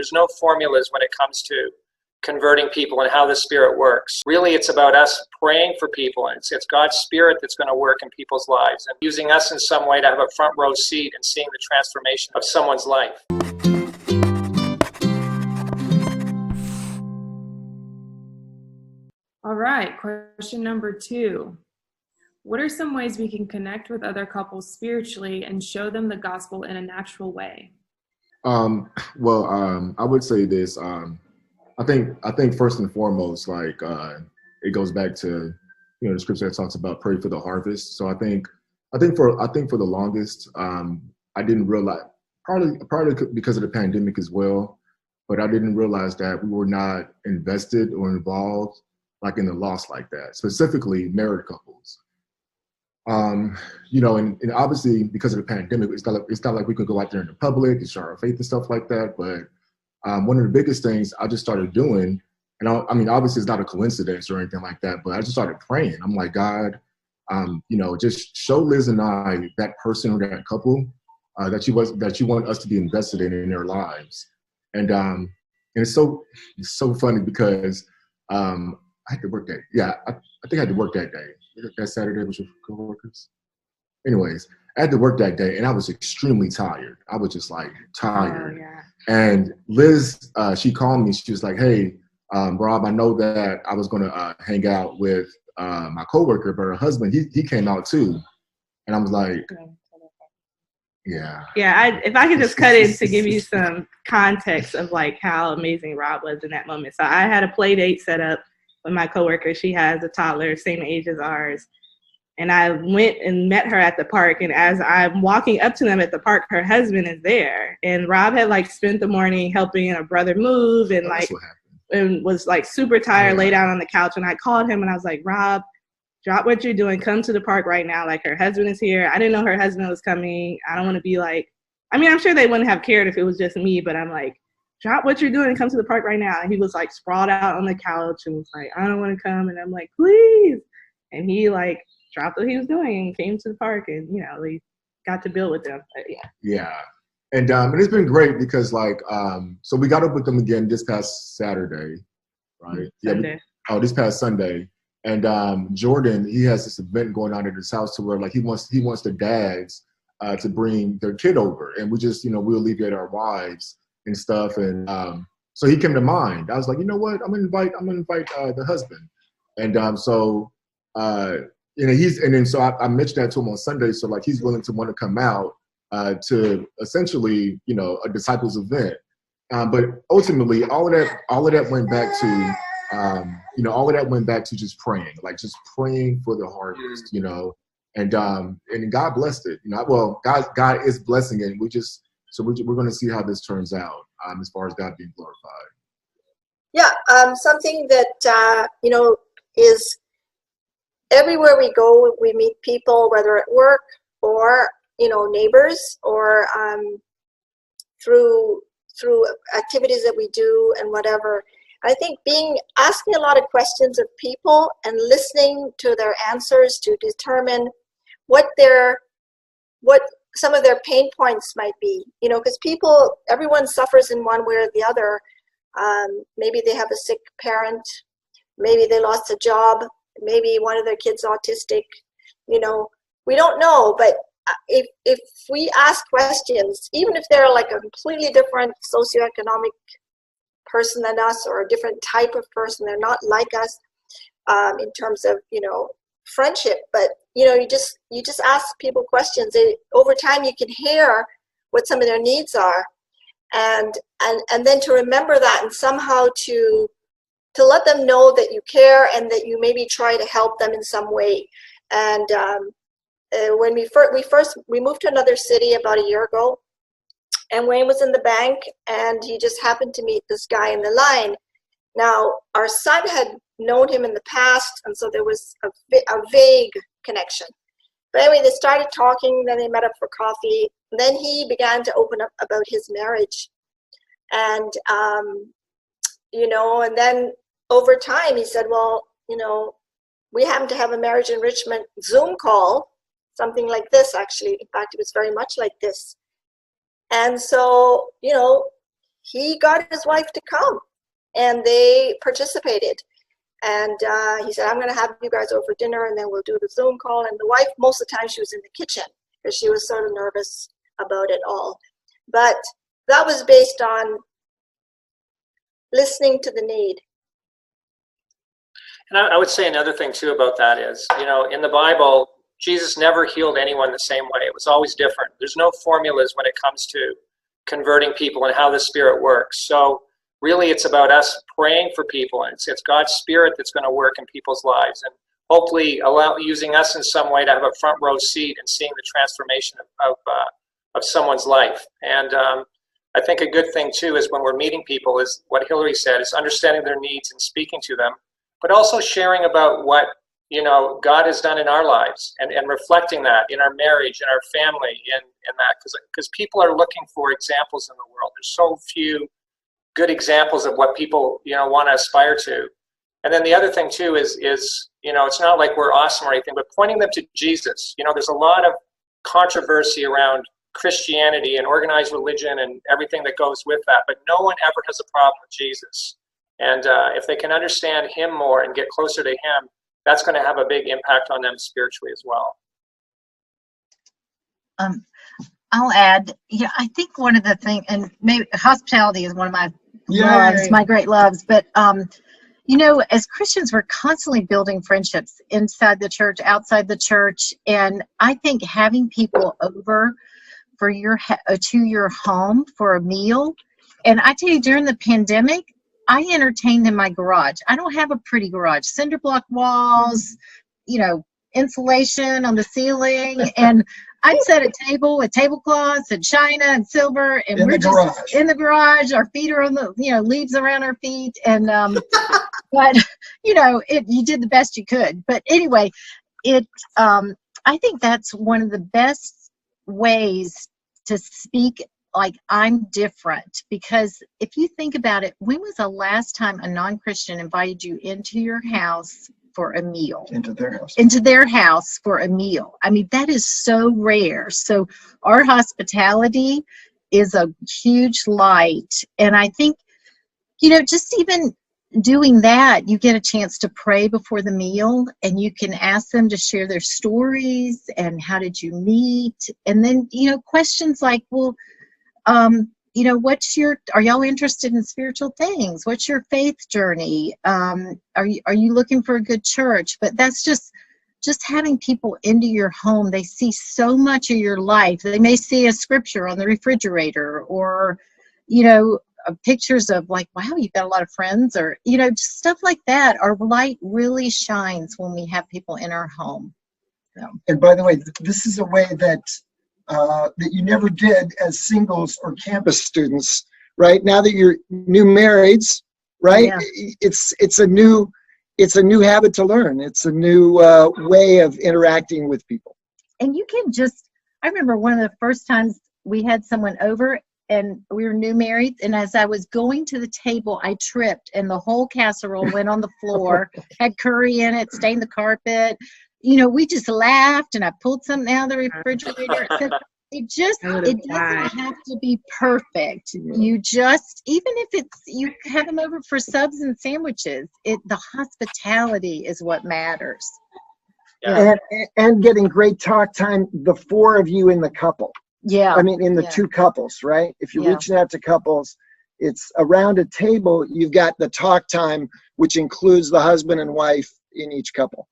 There's no formulas when it comes to converting people and how the Spirit works. Really, it's about us praying for people, and it's God's Spirit that's going to work in people's lives and using us in some way to have a front row seat and seeing the transformation of someone's life. All right, question number 2. What are some ways we can connect with other couples spiritually and show them the gospel in a natural way? I would say this. I think first and foremost, like it goes back to the scripture that talks about pray for the harvest. So I think for the longest, I didn't realize, probably because of the pandemic as well, but I didn't realize that we were not invested or involved like in the loss like that, specifically married couples. And obviously because of the pandemic, it's not like we could go out there in the public and share our faith and stuff like that. But one of the biggest things I just started doing, and I mean, obviously it's not a coincidence or anything like that, but I just started praying. I'm like, God, just show Liz and I that person or that couple that you want us to be invested in their lives. And it's so funny because I had to work that. Yeah, I think I had to work that day. That Saturday with your coworkers. Anyways, I had to work that day, and I was extremely tired. I was just like tired. Oh, yeah. And Liz, she called me. She was like, "Hey, Rob, I know that I was gonna hang out with my coworker, but her husband, he came out too." And I was like, "Yeah." Yeah, if I could just cut in to give you some context of like how amazing Rob was in that moment. So I had a play date set up with my coworker. She has a toddler, same age as ours. And I went and met her at the park. And as I'm walking up to them at the park, her husband is there. And Rob had like spent the morning helping a brother move and and was like super tired, laid out on the couch. And I called him and I was like, Rob, drop what you're doing. Come to the park right now. Like, her husband is here. I didn't know her husband was coming. I don't want to be like, I mean, I'm sure they wouldn't have cared if it was just me, but I'm like, drop what you're doing and come to the park right now. And he was like sprawled out on the couch and was like, I don't want to come. And I'm like, please. And he like dropped what he was doing and came to the park, and we got to build with them. But yeah. And it's been great because like so we got up with them again this past Saturday, right? Sunday. This past Sunday. And Jordan, he has this event going on at his house to where like he wants the dads to bring their kid over, and we just we'll alleviate our wives and stuff. And so he came to mind. I was like, you know what? I'm gonna invite the husband. And so so I mentioned that to him on Sunday. So like he's willing to want to come out to essentially a disciples event. But ultimately, all of that went back to all of that went back to just praying for the harvest, and God blessed it. Well, God is blessing it. We're going to see how this turns out as far as God being glorified. Yeah, something that is everywhere we go, we meet people, whether at work or neighbors, or through activities that we do and whatever. I think asking a lot of questions of people and listening to their answers to determine what some of their pain points might be, because everyone suffers in one way or the other. Maybe they have a sick parent, maybe they lost a job, maybe one of their kids autistic, we don't know. But if we ask questions, even if they're like a completely different socioeconomic person than us, or a different type of person, they're not like us in terms of friendship, but you just ask people questions. Over time you can hear what some of their needs are, and then to remember that, and somehow to let them know that you care and that you maybe try to help them in some way. And when we moved to another city about a year ago, and Wayne was in the bank, and he just happened to meet this guy in the line. Now, our son had known him in the past, and so there was a vague connection. But anyway, they started talking, then they met up for coffee, and then he began to open up about his marriage. And, and then over time he said, well, we happen to have a marriage enrichment Zoom call, something like this, actually. In fact, it was very much like this. And so, he got his wife to come, and they participated. And he said, I'm going to have you guys over for dinner, and then we'll do the Zoom call. And the wife, most of the time, she was in the kitchen because she was sort of nervous about it all. But that was based on listening to the need. And I would say another thing too about that is, in the Bible, Jesus never healed anyone the same way. It was always different. There's no formulas when it comes to converting people and how the Spirit works. So really it's about us praying for people, and it's God's Spirit that's going to work in people's lives, and hopefully using us in some way to have a front row seat and seeing the transformation of someone's life. And I think a good thing too is when we're meeting people is what Hillary said, is understanding their needs and speaking to them, but also sharing about what God has done in our lives, and reflecting that in our marriage, in our family, in that, because people are looking for examples in the world. There's so few good examples of what people want to aspire to. And then the other thing too is it's not like we're awesome or anything, but pointing them to Jesus. There's a lot of controversy around Christianity and organized religion and everything that goes with that, but no one ever has a problem with Jesus. And if they can understand him more and get closer to him, that's going to have a big impact on them spiritually as well. I'll add, I think one of the things, and maybe hospitality is one of my loves, my great loves, but as Christians, we're constantly building friendships inside the church, outside the church, and I think having people over for to your home for a meal, and I tell you, during the pandemic, I entertained in my garage. I don't have a pretty garage. Cinder block walls, insulation on the ceiling, and I'd set a table with tablecloths and china and silver, and we're just in the garage. Our feet are on the, leaves around our feet, and but you did the best you could. But anyway, I think that's one of the best ways to speak. Like, I'm different, because if you think about it, when was the last time a non-Christian invited you into your house for a meal? Into their house for a meal. I mean, that is so rare. So our hospitality is a huge light. And I think, just even doing that, you get a chance to pray before the meal, and you can ask them to share their stories and how did you meet? And then, questions like, well, are y'all interested in spiritual things? What's your faith journey? Are you looking for a good church? But that's just having people into your home. They see so much of your life. They may see a scripture on the refrigerator, or, pictures of like, wow, you've got a lot of friends, or, just stuff like that. Our light really shines when we have people in our home. So. And by the way, this is a way that you never did as singles or campus students, right? Now that you're new marrieds, right? Yeah. It's a new habit to learn. It's a new way of interacting with people. And you can I remember one of the first times we had someone over, and we were new married, and as I was going to the table, I tripped, and the whole casserole went on the floor, had curry in it, stained the carpet. We just laughed, and I pulled something out of the refrigerator. It doesn't have to be perfect. You just, even if you have them over for subs and sandwiches, the hospitality is what matters. Yeah. And getting great talk time, the four of you in the couple. Yeah. I mean, in the two couples, right? If you're reaching out to couples, it's around a table, you've got the talk time, which includes the husband and wife in each couple.